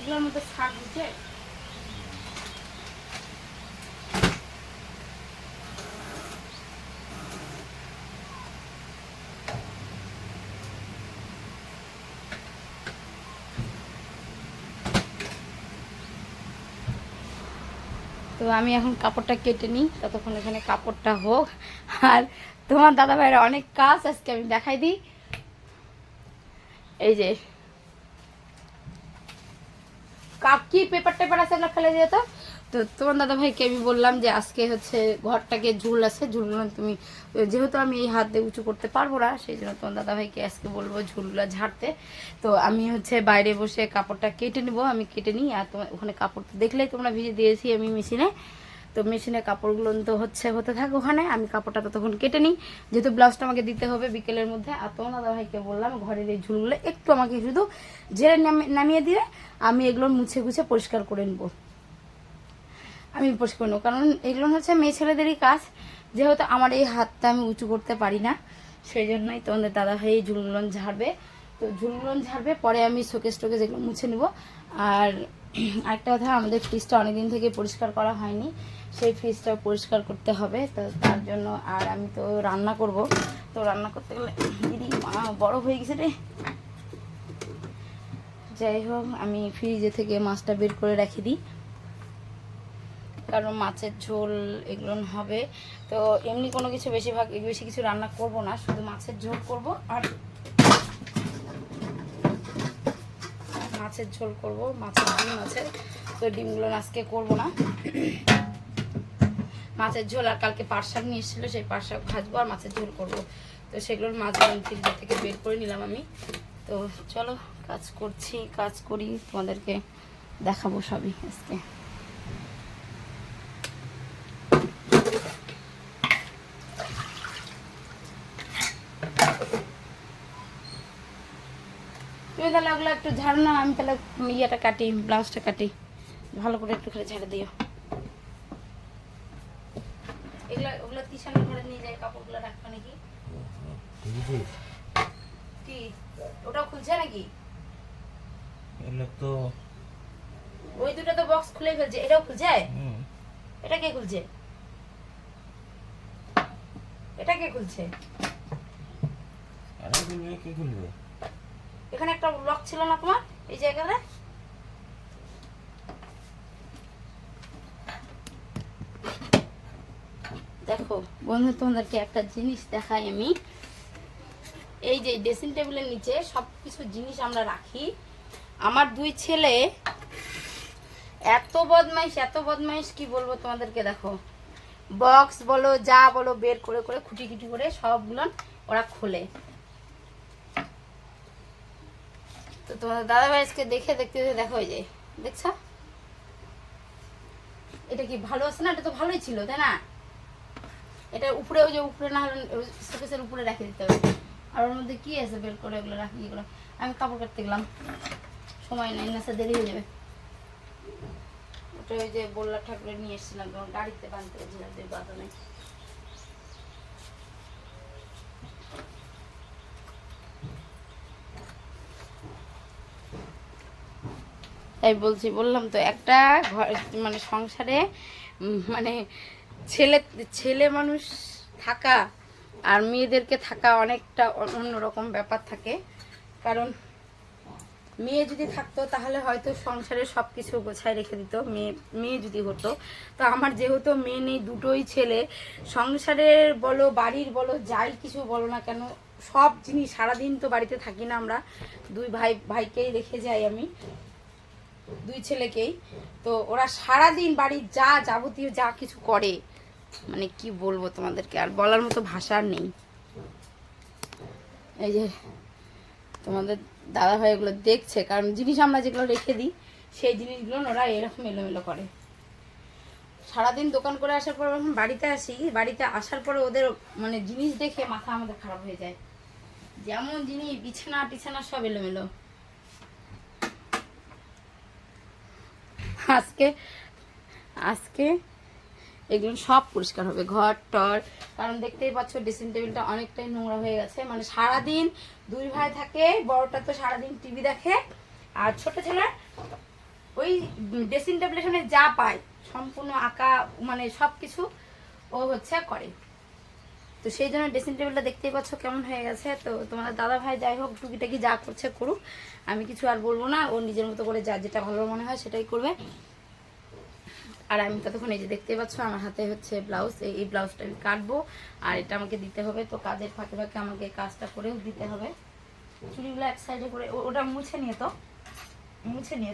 এগুলোর মধ্যে ছাড় দিচ্ছে, তো আমি এখন কাপড়টা কেটে নিই, ততক্ষণ এখানে কাপড়টা হোক। আর তোমার দাদা ভাইয়ের অনেক কাজ আজকে আমি দেখাই দিই। এই যে কি পেপার টেপার আছে এগুলো ফেলে দিয়ে, তো তোমার দাদা ভাইকে আমি বললাম যে আজকে হচ্ছে ঘরটাকে ঝুল আছে, ঝুলগুলো তুমি, যেহেতু আমি এই হাত দিয়ে উঁচু করতে পারবো না, সেই জন্য তোমার দাদা ভাইকে আজকে বলবো ঝুলগুলো ঝাড়তে। তো আমি হচ্ছে বাইরে বসে কাপড়টা কেটে নেবো, আমি কেটে নিই। আর তোমার ওখানে কাপড় দেখলেই তোমরা ভিজে দিয়েছি আমি মেশিনে, তো মেশিনে কাপড়গুলো তো হতে থাকে ওখানে, আমি কাপড়টা ততক্ষণ কেটে নিই, যেহেতু ব্লাউজটা আমাকে দিতে হবে বিকেলের মধ্যে। আর তোমার দাদা ভাইকে বললাম ঘরের এই ঝুলগুলো একটু আমাকে শুধু ঝেড়ে নামিয়ে দিয়ে আমি এগুলো মুছে গুছে পরিষ্কার করে নেবো, আমি পরিষ্কার নেবো। কারণ এগুলো হচ্ছে মেয়ে ছেলেদেরই কাজ, যেহেতু আমার এই হাতটা আমি উঁচু করতে পারি না, সেই জন্যই তোমাদের দাদা ভাই এই ঝুলগুলো ঝাড়বে। তো ঝুলগুলো ঝাড়বে, পরে আমি শোকেস টোকেস এগুলো মুছে নেবো। আর আরেকটা কথা, আমাদের ফ্রিজটা অনেকদিন থেকে পরিষ্কার করা হয়নি, সেই ফ্রিজটা পরিষ্কার করতে হবে। তো তার জন্য, আর আমি তো রান্না করব, তো রান্না করতে গেলে দিদি মা বড় হয়ে গেছে রে, যাই হোক আমি ফ্রিজে থেকে মাছটা বের করে রেখে দিই, কারণ মাছের ঝোল এগুলো হবে। তো এমনি কোনো কিছু বেশি কিছু রান্না করব না, শুধু মাছের ঝোল করব আর মাছের ঝোল করব। মাছের ডিম আছে, তো ডিমগুলো আজকে করব না। মাছের ঝোল আর কালকে পাট শাক নিয়ে এসেছিলো, সেই পাট শাক ভাজবো আর মাছের ঝোল করব। তো সেগুলোর মাছগুলো ফ্রিজ থেকে বের করে নিলাম আমি। তো চলো কাজ করি, তোমাদেরকে দেখাবো সবই আজকে। তুমি তাহলে ওগুলো একটু ঝাড় না, আমি তাহলে ইয়েটা কাটি, ব্লাউজটা কাটি, ভালো করে একটু করে ঝাড়ে দিও। ওগুলো তিশানের ঘরে নিয়ে যাই, কাপড়গুলো রাখবে নাকি? কি ওটাও খুলছে নাকি? তো ওই দুটো তো বক্স খুলে ফেলছে, এটাও খুলছে? এটা কে খুলছে? এটা কে খুলছে? কে খুলবে? এখানে একটা লক ছিল না তোমার এই জায়গাটা? দেখো বন্ধু, তোমাদেরকে একটা জিনিস দেখাই আমি। এই যে ড্রেসিং টেবিলের নিচে সবকিছু জিনিস আমরা রাখি। আমার দুই ছেলে এত বদমাইশ কি বলবো তোমাদেরকে। দেখো বক্স বলো যা বলো বের করে করে খুঁটি করে সবগুলো ওরা খোলে। তো তোমাদের দাদা ভাই আজকে দেখতে দেখো, এই যে দেখছো এটা কি ভালো আছে না? এটা তো ভালোই ছিল তাই না? এটা উপরে, ওই যে উপরে না হলে শোকেসের উপরে রেখে দিতে হবে। আর ওর মধ্যে কি আছে বের করে ওগুলো রাখি। এগুলো আমি কাপড় কাটতে গেলাম, সময় নেই, না দেরি হয়ে যাবে। ওটা ওই যে বললা ঠাকুরে নিয়ে এসেছিলাম, তখন গাড়িতে বাঁধতে গেছিলাম, বাধা নেই। তাই বললাম তো একটা ঘর মানে সংসারে মানে ছেলে মানুষ থাকা আর মেয়েদেরকে থাকা অনেকটা অন্যরকম ব্যাপার থাকে। কারণ মেয়ে যদি থাকতো তাহলে হয়তো সংসারে সব কিছু গোছায় রেখে দিত, মেয়ে যদি হতো। তো আমার যেহেতু মেয়ে নেই, দুটোই ছেলে, সংসারের বলো বাড়ির বলো যাই কিছু বলো না কেন, সব জিনিস সারাদিন তো বাড়িতে থাকি না আমরা, দুই ভাইকেই রেখে যাই আমি, দুই ছেলেকেই। তো ওরা সারাদিন বাড়ির যাবতীয় যা কিছু করে, মানে কি বলবো তোমাদেরকে, আর বলার মতো ভাষা নেই। এই যে তোমাদের দাদা ভাই এগুলো দেখছে, কারণ জিনিস আমরা যেগুলো রেখে দিই সেই জিনিসগুলো ওরা এরকম এলোমেলো করে। সারাদিন দোকান করে আসার পর যখন বাড়িতে আসি, বাড়িতে আসার পরে ওদের মানে জিনিস দেখে মাথা আমাদের খারাপ হয়ে যায়। যেমন জিনিস বিছানা সব এলোমেলো। আজকে এগুলো সব পরিষ্কার হবে, ঘর টর। কারণ দেখতেই পাচ্ছ ড্রেসিং টেবিলটা অনেকটাই নোংরা হয়ে গেছে। মানে সারাদিন দুই ভাই থাকে, বড়টা তো সারাদিন টিভি দেখে, আর ছোট ছেলে ওই ড্রেসিং টেবিলের সামনে যা পায় সম্পূর্ণ আঁকা মানে সব কিছু ও করে। তো সেই জন্য ড্রেসিং টেবিলটা দেখতেই পাচ্ছ কেমন হয়ে গেছে। তো তোমাদের দাদা ভাই যাই হোক টুকিটাকি যা করছে করুক, আমি কিছু আর বলবো না। ও নিজের মতো করে যেটা ভালো মনে হয় সেটাই করবে। আর আমি ততক্ষণ এই যে দেখতে পাচ্ছ আমার হাতে হচ্ছে ব্লাউজ, এই ব্লাউজটা আমি কাটবো আর এটা আমাকে দিতে হবে। তো কাজের ফাঁকে আমাকে কাজটা করেও দিতে হবে। চুড়িগুলো এক সাইডে করে ওটা মুছে নিয়ে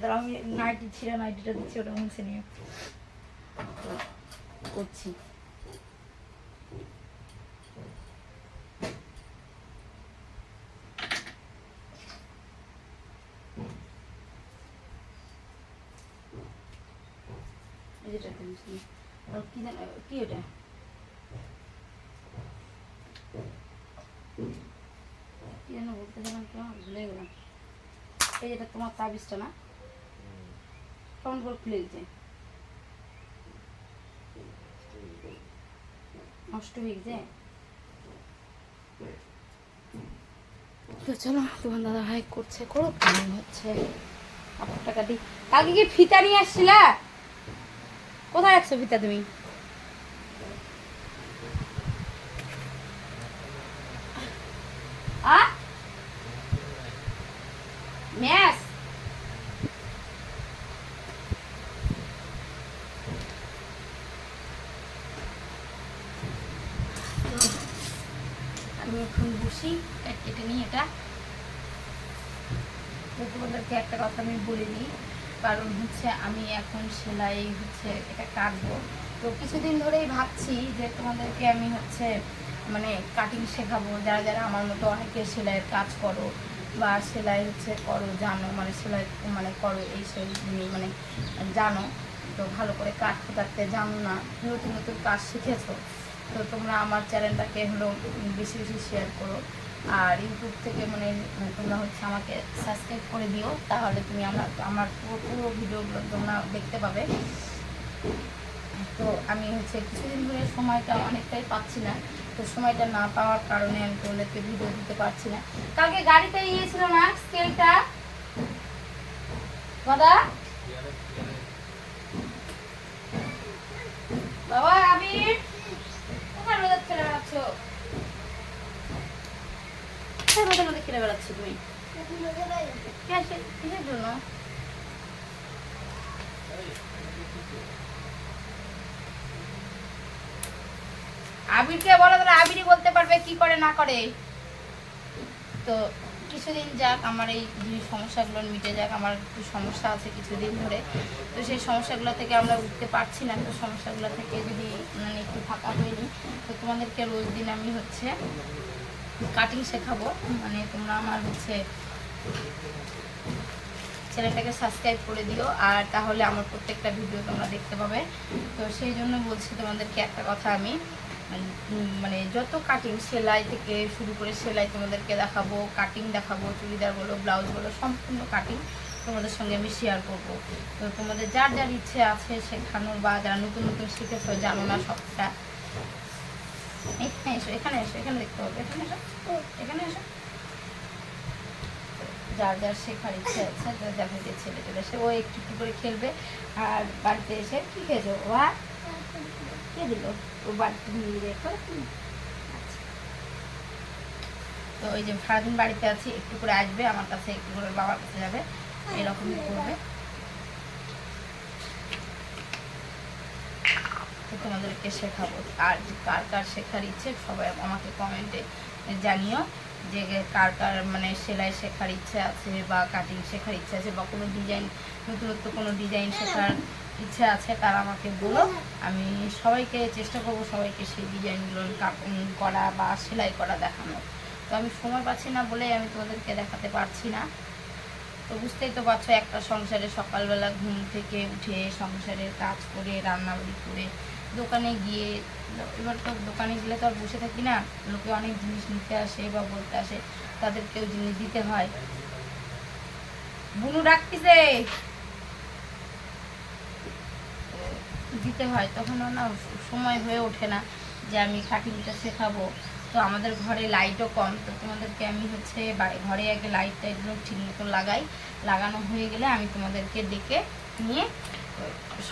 তার আমি নাইটিটা দিচ্ছি, ওটা মুছে নিয়ে করছি। কি ওটা কি যেন বলতে গেলাম, কেমন ভুলে গেলাম। এই যেটা তোমার তাবিজটা না, কেমন করে খুলে গেছে, নষ্ট হয়ে গেছে। তো চলো তোমার দাদা ভাই করছে করো, কেমন হচ্ছে কাপড়টা কাটি। কালকে কি ফিতা নিয়ে আসছিলা? কোথায় রাখছো ফিতা তুমি? ম্যাস আসি, কেটে নিই এটা। তো তোমাদেরকে একটা কথা আমি বলে দিই, কারণ হচ্ছে আমি এখন সেলাই হচ্ছে এটা কাটবো। তো কিছুদিন ধরেই ভাবছি যে তোমাদেরকে আমি হচ্ছে মানে কাটিং শেখাবো, যারা যারা আমার মতো অনেকে সেলাইয়ের কাজ করো বা সেলাই হচ্ছে করো জানো, মানে সেলাই মানে করো এই সেই মানে জানো, তো ভালো করে কাটতে জানো না, নতুন নতুন কাজ শিখেছো, তো তোমরা আমার চ্যানেলটাকে হলো বেশি বেশি শেয়ার করো। আর ইউটিউব থেকে মানে তোমরা হচ্ছে আমাকে সাবস্ক্রাইব করে দিও, তাহলে তুমি আমার পুরো ভিডিওগুলো তোমরা দেখতে পাবে। তো আমি হচ্ছে কিছুদিন ধরে সময়টা অনেকটাই পাচ্ছি না, তো সময়টা না পাওয়ার কারণে আমি তোমাদেরকে ভিডিও দিতে পারছি না। কালকে গাড়িতে গিয়েছিল না স্কেলটা দাদা, বাবা আবির কোথায় রোদ খেলে বেড়াচ্ছ? রোদের মধ্যে খেলে বেড়াচ্ছ তুমি কিসের জন্য? আবিরকে বলো, তাহলে আবিরই বলতে পারবে কি করে না করে। তো কিছুদিন যাক আমার এই সমস্যাগুলো মিটে যাক, আমার একটু সমস্যা আছে কিছুদিন ধরে, তো সেই সমস্যাগুলো থেকে আমরা উঠতে পারছি না। তো সমস্যাগুলো থেকে যদি মানে একটু ফাঁকা হয়নি, তো তোমাদেরকে রোজ দিন আমি হচ্ছে কাটিং শেখাবো। মানে তোমরা আমার হচ্ছে চ্যানেলটাকে সাবস্ক্রাইব করে দিও, আর তাহলে আমার প্রত্যেকটা ভিডিও তোমরা দেখতে পাবে। তো সেই জন্য বলছি তোমাদেরকে একটা কথা, আমি মানে যত কাটিং সেলাই থেকে শুরু করে সেলাই তোমাদেরকে দেখাবো, কাটিং দেখাবো, চুড়িদার বলো ব্লাউজ বলো সম্পূর্ণ কাটিং তোমাদের সঙ্গে আমি শেয়ার করবো। তো তোমাদের যার যার ইচ্ছে আছে শেখানোর, বা যারা নতুন নতুন শিখেছো জানো না সবটা, এখানে এসো, এখানে এসো, এখানে দেখতে হবে, এখানে এসো, এখানে এসো। যার যার শেখার ইচ্ছে আছে, দেখা যে ছেলে চলে এসে ও একটু একটু করে খেলবে, আর বাড়িতে এসে কি খেয়েছো বা কে দিল ও বাড়িতে নিয়ে রেখো। তো ওই যে সারাদিন বাড়িতে আছি, একটু করে আসবে আমার কাছে, একটু করে বাবার কাছে যাবে, এরকমই করবে। তো তোমাদেরকে শেখাবো, আর কার কার শেখার ইচ্ছে সবাই আমাকে কমেন্টে জানিও, যে কার কার মানে সেলাই শেখার ইচ্ছে আছে বা কাটিং শেখার ইচ্ছে আছে বা কোনো ডিজাইন নতুনত্ব কোনো ডিজাইন শেখার ইচ্ছে আছে, তারা আমাকে বলো। আমি সবাইকে চেষ্টা করবো সবাইকে সেই ডিজাইনগুলো করা বা সেলাই করা দেখানো। তো আমি সময় পাচ্ছি না বলেই আমি তোমাদেরকে দেখাতে পারছি না। তো বুঝতেই তো পারছো, একটা সংসারে সকালবেলা ঘুম থেকে উঠে সংসারের কাজ করে রান্নাবাড়ি করে দোকানে গিয়ে, এবার তো দোকানে গেলে তো আর বসে থাকি না, লোকে অনেক জিনিস নিতে আসে বা বলতে আসে, তাদেরকেও জিনিস দিতে হয়। বুনু ডাকতেছে, দিতে হয়, তখন না সময় হয়ে ওঠে না যে আমি কাটিংটা শেখাবো। তো আমাদের ঘরে লাইটও কম, তো তোমাদেরকে আমি হচ্ছে ঘরে আগে লাইট টাইটগুলো ঠিক মতো লাগানো হয়ে গেলে আমি তোমাদেরকে ডেকে নিয়ে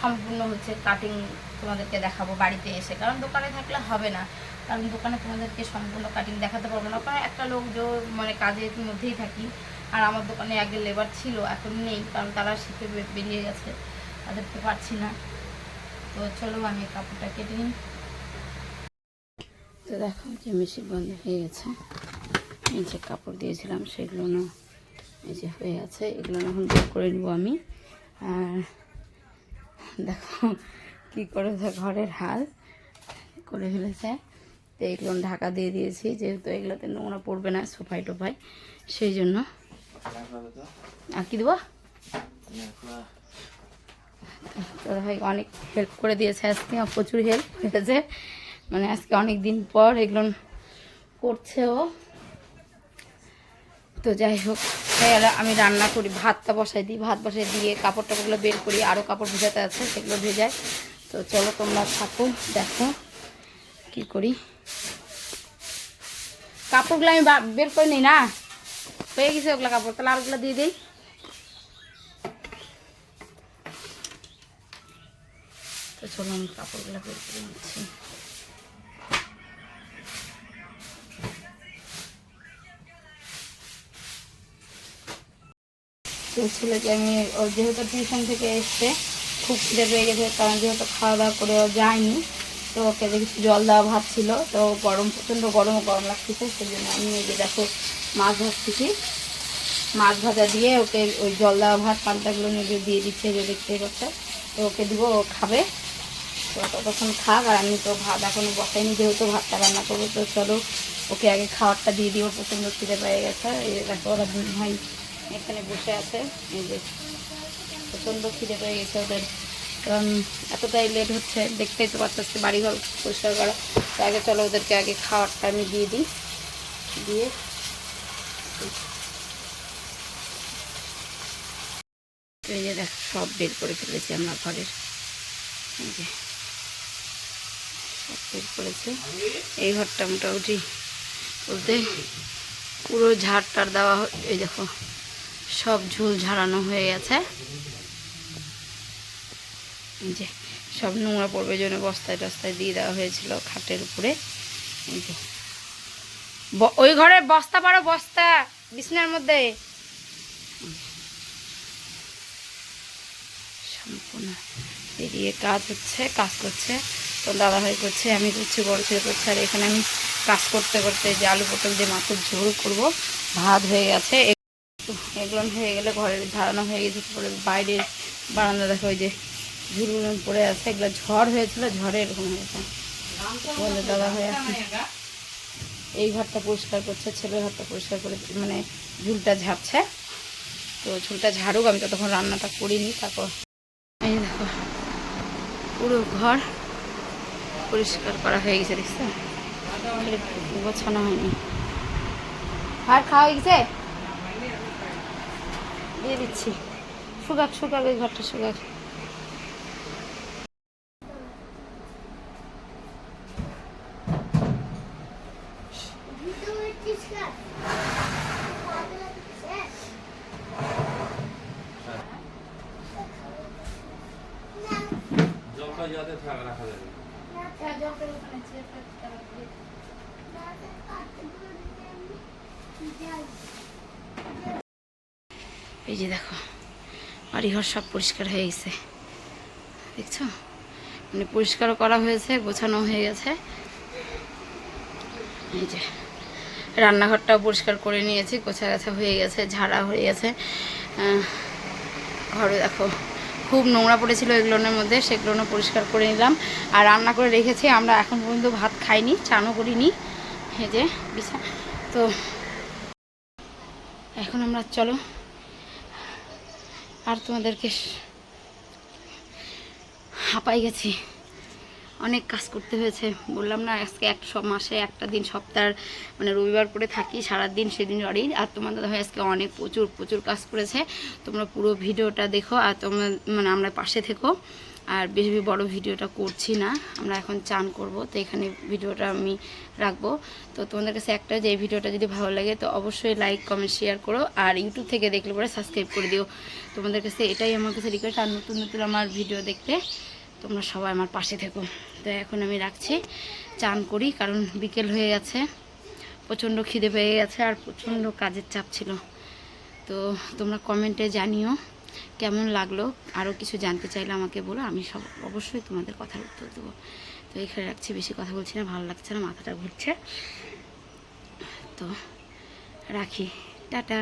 সম্পূর্ণ হচ্ছে কাটিং তোমাদেরকে দেখাবো বাড়িতে এসে, কারণ দোকানে থাকলে হবে না, কারণ দোকানে তোমাদেরকে সম্পূর্ণ কাটিং দেখাতে পারবো না, কারণ একটা লোক যে মানে কাজের মধ্যেই থাকি। আর আমার দোকানে আগে লেবার ছিল, এখন নেই, কারণ তারা শিখে বেরিয়ে গেছে, তাদেরকে পারছি না। তো চলো আমি কাপড়টা কেটে নিই। তো দেখো যে মেশিন বন্ধ হয়ে গেছে, এই যে কাপড় দিয়েছিলাম সেগুলো না এই যে হয়ে আছে, এগুলো এখন বের করে নেবো আমি। আর দেখো কী করেছে, ঘরের হাল করে ফেলেছে। তো এগুলো ঢাকা দিয়ে দিয়েছি, যেহেতু এগুলোতে নোংরা পড়বে না সোফায় টোফায়, সেই জন্য। আর কি দেবো, তো ভাই অনেক হেল্প করে দিয়েছে আজকে, প্রচুর হেল্প হয়েছে, মানে আজকে অনেক দিন পর এগুলো করছে ও। তো যাই হোক, আমি রান্না করি, ভাতটা বসাই দিই, ভাত বসাই দিয়ে কাপড় টাপড়গুলো বের করি, আরও কাপড় ভেজাতে আছে সেগুলো ভেজাই। তো চলো তোমরা থাকো, দেখো কি করি। কাপড়গুলো আমি বের করে নিই না, হয়ে গেছে ওগুলো কাপড়, তাহলে আরগুলো দিয়ে দিই। তো চলো আমি কাপড়গুলো বের করে নিচ্ছি। তো ছেলেকে আমি যেহেতু টিউশন থেকে এসছে খুব খিদে পেয়ে গেছে, কারণ যেহেতু খাওয়া দাওয়া করে যায়নি, তো ওকে দেখেছি জল দেওয়া ভাত ছিল, তো গরম প্রচণ্ড গরম লাগতেছে, সেই জন্য আমি এই যে দেখো মাছ ভাজতেছি। মাছ ভাজা দিয়ে ওকে ওই জল দেওয়া ভাত পান্তাগুলো নিয়ে দিয়ে দিচ্ছে, যে দেখতে পাচ্ছে। তো ওকে দিব, ও খাবে। তো ততক্ষণ খাক, আর আমি তো ভাত এখনো বসাইনি, যেহেতু ভাতটা রান্না করবো। তো চলো ওকে আগে খাবারটা দিয়ে দিও, প্রচণ্ড খিদে পেয়ে গেছে। এই দেখো ওরা দুই ভাই এখানে বসে আছে, এই যে প্রচণ্ড খিদে পেয়ে গেছে ওদের, কারণ এতটাই লেট হচ্ছে। দেখতেই তো পারতেছি বাড়িঘর পরিষ্কার করা। তো আগে চলো ওদেরকে আগে খাবারটা আমি দিয়ে দিই, দিয়ে এই যে দেখ সব বের করে ফেলেছি আমরা ঘরের, এই যে সব বের করেছে। এই ঘরটা মোটামুটি বলতে পুরো ঝাড়টার দেওয়া, এই দেখো সব ঝুল ঝাড়ানো হয়ে গেছে। এই যে সব নোংরা পড়বে জন্য বস্তায় টস্তায় দিয়ে দেওয়া হয়েছিল খাটের উপরে। এই যে ওই ঘরে বস্তা পারো, বস্তা বিছানার মধ্যে সম্পূর্ণ এদিকে কাজ হচ্ছে, কাজ করছে। তো দাদাভাই করছে, আমি করছি, বড় ছেলে করছে। আর এখানে আমি কাজ করতে করতে যে আলু পটল দিয়ে মাছের ঝোল করবো, ভাত হয়ে গেছে। এগুলো হয়ে গেলে ঘরের ঝাড়ানো হয়ে গেছে। পরে বাইরের বারান্দা দেখো ওই যে ঝুলগুলো পড়ে আছে, এগুলো ঝড় হয়েছিল, ঝড়ে এরকম হয়েছে। বলে দাদা ভাই এই ঘরটা পরিষ্কার করছে, ছেলের ঘরটা পরিষ্কার করে মানে ঝুলটা ঝাড়ছে। তো ঝুলটা ঝাড়ুক, আমি ততক্ষণ রান্নাটা করিনি। তারপর এই দেখো পুরো ঘর পরিষ্কার করা হয়ে গেছে, দেখছো? গোছানো হয়নি। আর খাওয়া গেছে, দিয়ে দিচ্ছি। শুকাক ওই ঘরটা শুকাক। জলটা যাতে থাক রাখা যাবে। এই যে দেখো বাড়িঘর সব পরিষ্কার হয়ে গেছে, দেখছো? মানে পরিষ্কারও করা হয়েছে, গোছানো হয়ে গেছে। এই যে রান্নাঘরটাও পরিষ্কার করে নিয়েছি, গোছা গাছা হয়ে গেছে, ঝাড়া হয়ে গেছে। ঘরে দেখো খুব নোংরা পড়েছিল এগুলোর মধ্যে, সেগুলো পরিষ্কার করে নিলাম। আর রান্না করে রেখেছি, আমরা এখন পর্যন্ত ভাত খাইনি, চানও করিনি। এই যে তো এখন আমরা চলো আর তোমাদেরকে হাঁপাই গেছি, অনেক কাজ করতে হয়েছে। বললাম না আজকে মাসে একটা দিন সপ্তাহ মানে রবিবার করে থাকি সারাদিন, সেদিন বাড়ি। আর তোমার দাদা ভাই আজকে অনেক প্রচুর কাজ করেছে। তোমরা পুরো ভিডিওটা দেখো, আর তোমরা মানে আমরা পাশে থেকো। আর বেশি বড় ভিডিওটা করছি না, আমরা এখন চান করব। তো এখানে ভিডিওটা আমি রাখবো। তো তোমাদের কাছে একটা, যে এই ভিডিওটা যদি ভালো লাগে তো অবশ্যই লাইক কমেন্ট শেয়ার করো। আর ইউটিউব থেকে দেখলে পরে সাবস্ক্রাইব করে দিও। তোমাদের কাছে এটাই আমার কাছে রিকোয়েস্ট। আর নতুন আমার ভিডিও দেখতে তোমরা সবাই আমার পাশে থেকো। তো এখন আমি রাখছি, চান করি, কারণ বিকেল হয়ে গেছে, প্রচণ্ড খিদে পেয়ে গেছে, আর প্রচণ্ড কাজের চাপ ছিল। তো তোমরা কমেন্টে জানিও কেমন লাগলো, আরও কিছু জানতে চাইলে আমাকে বলো, আমি অবশ্যই তোমাদের কথার উত্তর দেবো। তো এখানে রাখছি, বেশি কথা বলছি না, ভালো লাগছে না, মাথাটা ঘুরছে। তো রাখি, টাটা।